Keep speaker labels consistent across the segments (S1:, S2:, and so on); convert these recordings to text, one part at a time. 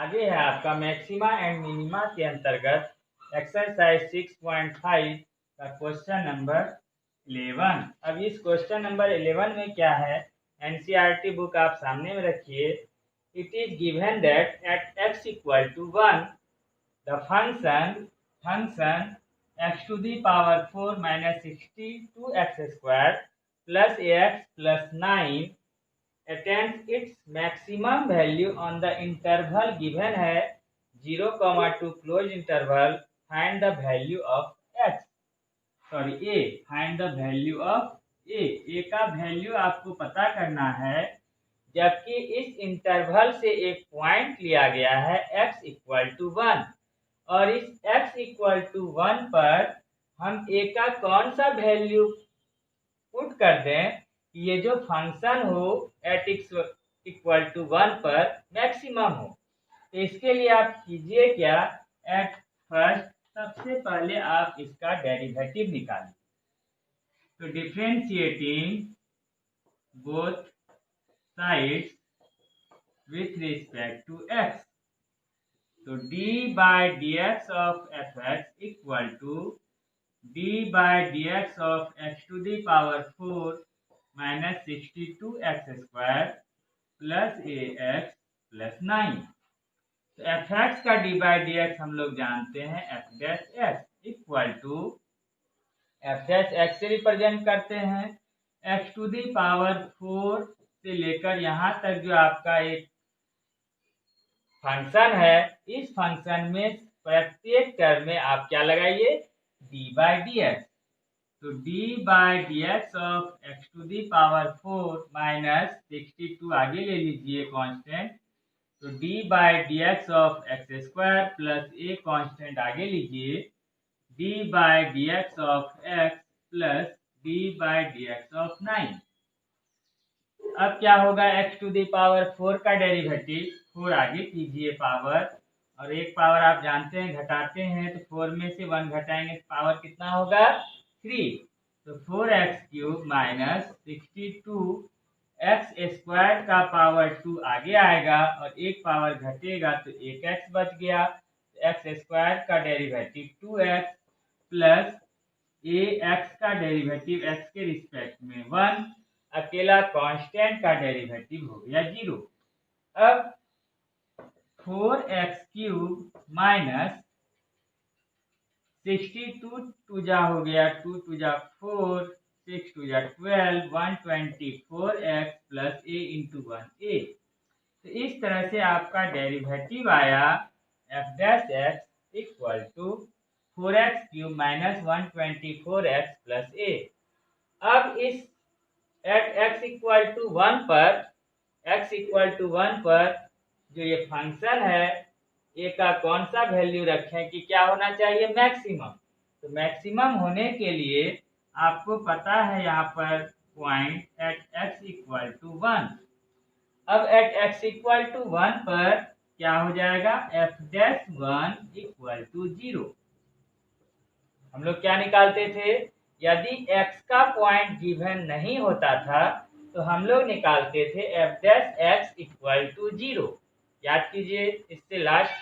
S1: आगे है आपका मैक्सिमा एंड मिनिमा के अंतर्गत एक्सरसाइज 6.5 का क्वेश्चन नंबर 11। अब इस क्वेश्चन नंबर 11 में क्या है, एनसीईआरटी बुक आप सामने में रखिए। It is given that at x equal to 1 the function x to the power 4 minus 62x square plus ax plus 9 attains its maximum value on the interval given है 0, 2 close interval. Find the value of x, sorry a, find the value of a का value आपको पता करना है, जबकि इस interval से एक पॉइंट लिया गया है x इक्वल टू 1 और इस x इक्वल टू 1 पर हम a का कौन सा वैल्यू पुट कर दें, ये जो फंक्शन हो एट x इक्वल टू 1 पर मैक्सिमम हो। तो इसके लिए आप कीजिए क्या, एट फर्स्ट सबसे पहले आप इसका डेरिवेटिव निकालिए। तो differentiating both sides with respect to x, तो d by D X of F X equal to d by D X of x to the power 4 minus 62x square plus ax plus 9। तो F X का D by D X हम लोग जानते हैं F dash X equal to F dash X से represent करते हैं x to the power 4 से लेकर यहाँ तक जो आपका एक फंक्शन है, इस फंक्शन में प्रत्येक टर्म में आप क्या लगाइए, डी बाई डी एक्स। तो d by D X of X to the power 4 minus 62 आगे ले लीजिए कांस्टेंट, तो d by D X of X square plus a constant आगे लीजिए, d by D X of x plus d by D X of 9। अब क्या होगा, x to the power 4 का डेरिवेटिव 4 आगे कीजिए पावर, और एक पावर आप जानते हैं घटाते हैं, तो 4 में से 1 घटाएंगे तो पावर कितना होगा, 3। तो 4x cube minus 62 x square का पावर 2 आगे आएगा और एक पावर घटेगा तो एक x बच गया। एक्स स्क्वायर का डेरिवेटिव 2x प्लस ax का डेरिवेटिव x के रिस्पेक्ट में 1, अकेला कांस्टेंट का डेरिवेटिव हो गया 0। अब 4x क्यूब माइनस 62 टू जा हो गया, 2 टू जा 4, 6 टू जा 12, 124x plus a into 1a। तो इस तरह से आपका डेरिवेटिव आया F dash X equal to 4x cube minus 124x plus a। अब इस एट x इक्वल टू 1 पर जो ये फंक्शन है ए का कौन सा वैल्यू रखें कि क्या होना चाहिए, मैक्सिमम। तो मैक्सिमम होने के लिए आपको पता है यहाँ पर point at x equal to 1। अब एट x इक्वल टू 1 पर क्या हो जाएगा, एफ डैश 1 इक्वल टू 0। हम लोग क्या निकालते थे, यदि x का पॉइंट गिवन नहीं होता था तो हम लोग निकालते थे F dash X equal to 0। याद कीजिए, इससे लास्ट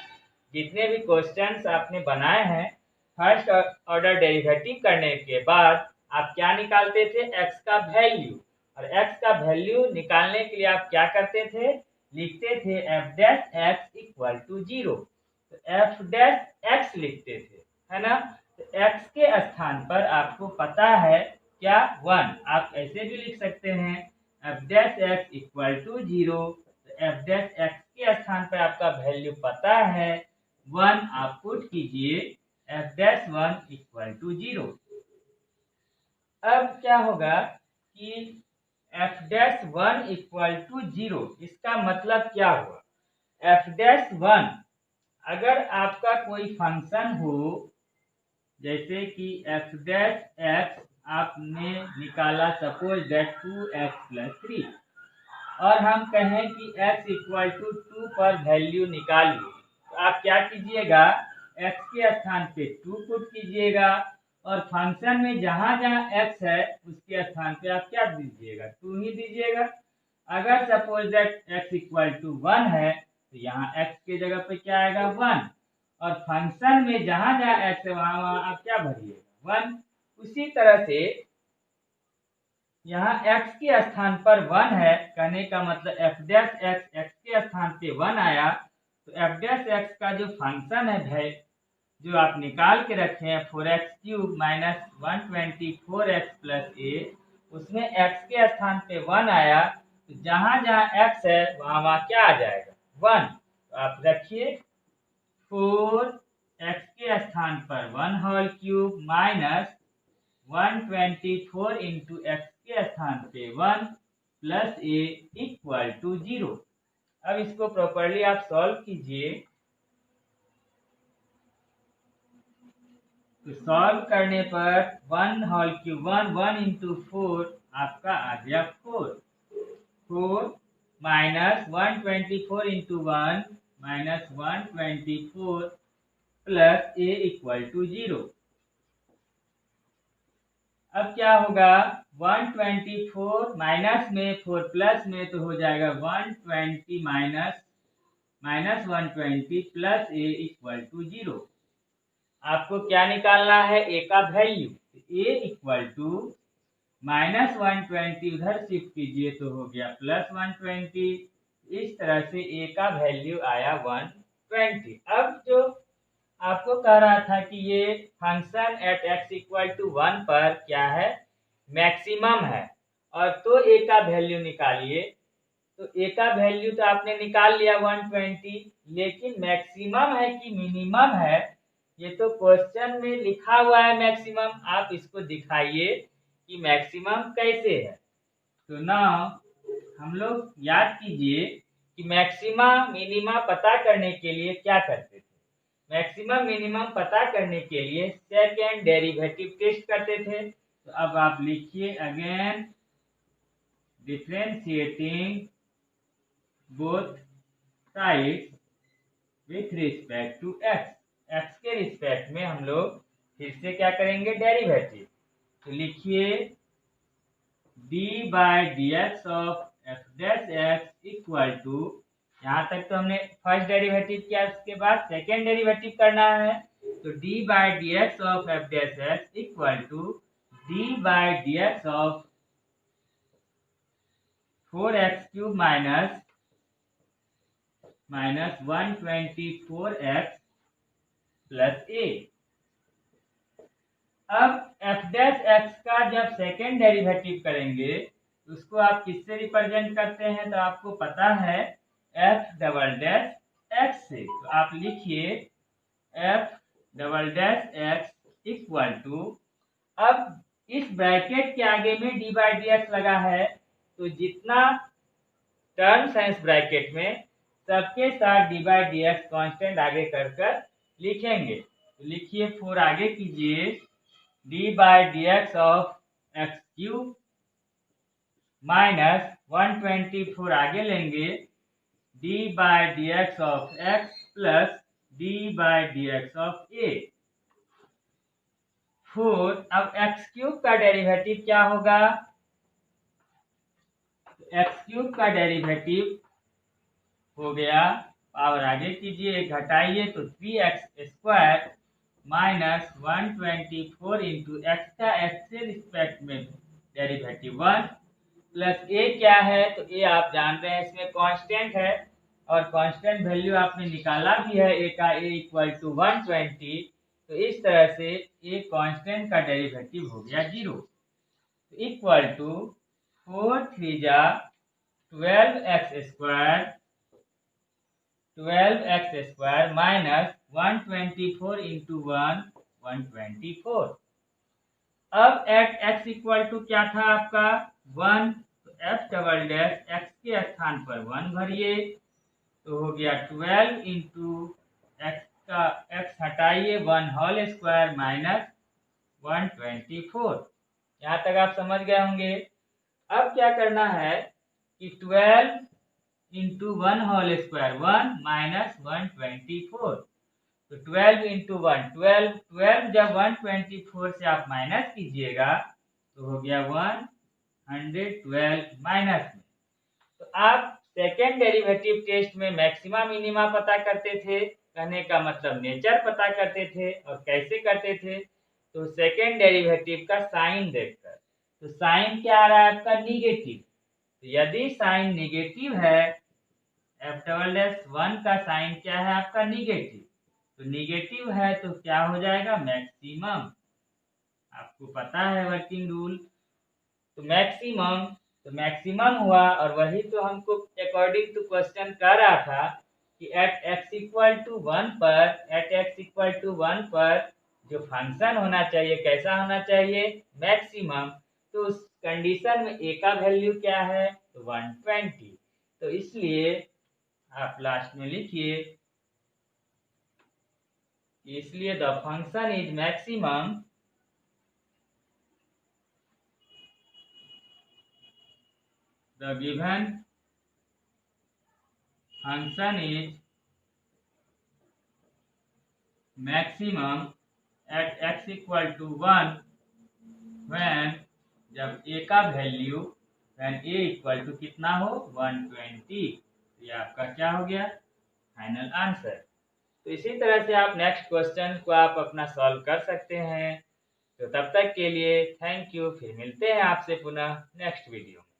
S1: जितने भी क्वेश्चंस आपने बनाए हैं, फर्स्ट ऑर्डर डेरिवेटिव करने के बाद आप क्या निकालते थे, x का वैल्यू, और x का वैल्यू निकालने के लिए आप क्या करते थे, लिखते थे F dash X equal to 0। तो एफ डैश एक्स लिखते थे, है ना। तो x के स्थान पर आपको पता है क्या, 1। आप ऐसे भी लिख सकते हैं F dash X equal to 0। F dash X के स्थान पर आपका वैल्यू पता है 1, आप पुट कीजिए एफ डैश 1 इक्वल टू 0। अब क्या होगा कि एफ डैश 1 इक्वल टू 0, इसका मतलब क्या हुआ, एफ डैश 1 अगर आपका कोई फंक्शन हो, जैसे कि एफ डैश एक्स आपने निकाला सपोज दैट 2x प्लस 3, और हम कहें कि x इक्वल टू 2 पर वैल्यू निकालिए, तो आप क्या कीजिएगा, x के स्थान पे 2 पुट कीजिएगा, और फंक्शन में जहां जहां x है उसके स्थान पे आप क्या दीजिएगा, 2 ही दीजिएगा। अगर suppose that x equal to 1 है तो यहाँ x की जगह पे क्या आएगा 1, और फंक्शन में जहां जहां x है वहां आप क्या भरिएगा 1। उसी तरह से यहाँ x के स्थान पर 1 है, कहने का मतलब f डैश x के स्थान पे 1 आया, तो f डैश x का जो फंक्शन है जो आप निकाल के रखे हैं 4x³ minus 124x plus a, उसमें x के स्थान पे 1 आया, तो जहां जहां x है वहां क्या आ जाएगा 1। तो आप रखिए 4x के स्थान पर 1³ माइनस 124 इंटू एक्स के स्थान पे 1 प्लस a इक्वल टू 0। अब इसको प्रॉपरली आप सॉल्व कीजिए, तो सॉल्व करने पर 1 इंटू 4 आपका आ गया 4 minus 124 into 1 minus 124 plus a equal to 0। अब क्या होगा 124 माइनस में 4 प्लस में तो हो जाएगा 120 minus 120 plus a equal to 0। आपको क्या निकालना है a का value, a equal to minus 120 उधर शिफ्ट कीजिए तो हो गया प्लस 120। इस तरह से a का वैल्यू आया 120। अब जो आपको कह रहा था कि ये function at x equal to 1 पर क्या है मैक्सिमम है, और तो a का वैल्यू निकालिए। तो a का वैल्यू तो आपने निकाल लिया 120, लेकिन मैक्सिमम है कि मिनिमम है ये तो क्वेश्चन में लिखा हुआ है मैक्सिमम, आप इसको दिखाइए कि मैक्सिमम कैसे है। तो नाउ हम लोग याद कीजिए कि मैक्सिमा मिनिमा पता करने के लिए क्या करते थे। मैक्सिमम मिनिमम पता करने के लिए सेकेंड डेरिवेटिव टेस्ट करते थे। तो अब आप लिखिए again differentiating both sides with respect to X के रिस्पेक्ट में हम लोग फिर से क्या करेंगे डेरिवेटिव। तो लिखिए d/dx of f dash x equal to, यहाँ तक तो हमने फर्स्ट डेरिवेटिव किया, उसके बाद सेकेंड डेरिवेटिव करना है। तो d/dx of f dash x equal to d/dx of 4x³ minus 124x plus a। अब f डैश x का जब सेकेंड डेरिवेटिव करेंगे उसको आप किससे रिप्रेजेंट करते हैं, तो आपको पता है f डबल डैश x से। तो आप लिखिए f double dash x equal to, अब इस ब्रैकेट के आगे में d/dx लगा है, तो जितना टर्म्स है इस ब्रैकेट में सबके साथ d/dx कांस्टेंट आगे कर लिखेंगे। तो लिखिए 4 आगे कीजिए d/dx ऑफ x³ माइनस 124 आगे लेंगे d/dx of x plus d/dx of a। 4 अब x³ का डेरिवेटिव क्या होगा, x³ का डेरिवेटिव हो गया, पावर आगे कीजिए घटाइए तो 3x² माइनस 124 इंटू एक्स का x के रिस्पेक्ट में डेरिवेटिव 1 प्लस a क्या है, तो a आप जान रहे हैं इसमें कांस्टेंट है, और कांस्टेंट वैल्यू आपने निकाला भी है a का, a इक्वल टू 120। तो इस तरह से a कांस्टेंट का डेरिवेटिव हो गया 0। तो इक्वल टू 4 3 जा 12x² माइनस 124 इंटू 1 124। अब एट x इक्वल टू क्या था आपका 1, तो f डबल डैश x के स्थान पर 1 भरिए, तो हो गया 12 इंटू एक्स का x हटाइए 1 होल स्क्वायर माइनस 124। यहाँ तक आप समझ गए होंगे। अब क्या करना है कि 12 इंटू 1 होल स्क्वायर 1 माइनस 124, तो 12 इंटू 1 12 जब 124 से आप माइनस कीजिएगा तो हो गया 112 माइनस में। तो आप सेकेंड डेरिवेटिव टेस्ट में मैक्सिमा मिनिमा पता करते थे, कहने का मतलब नेचर पता करते थे। और कैसे करते थे, तो सेकेंड डेरिवेटिव का साइन देखकर। तो साइन क्या आ रहा है आपका, निगेटिव। तो यदि साइन निगेटिव है, f'1 का साइन क्या है आपका, निगेटिव। तो निगेटिव है तो क्या हो जाएगा, मैक्सिमम। आपको पता है वर्किंग रूल। तो मैक्सिमम हुआ। और वही तो हमको अकॉर्डिंग टू क्वेश्चन कह रहा था कि एट x इक्वल टू 1 पर जो फंक्शन होना चाहिए कैसा होना चाहिए, मैक्सिमम। तो उस कंडीशन में a का वैल्यू क्या है, तो 120। तो इसलिए आप लास्ट में लिखिए, इसलिए the function is maximum the given function is maximum at x equal to 1 when जब a का value when a equal to कितना हो, 120। ये आपका क्या हो गया, फाइनल आंसर। तो इसी तरह से आप नेक्स्ट क्वेश्चन को आप अपना सॉल्व कर सकते हैं। तो तब तक के लिए थैंक यू। फिर मिलते हैं आपसे पुनः नेक्स्ट वीडियो में।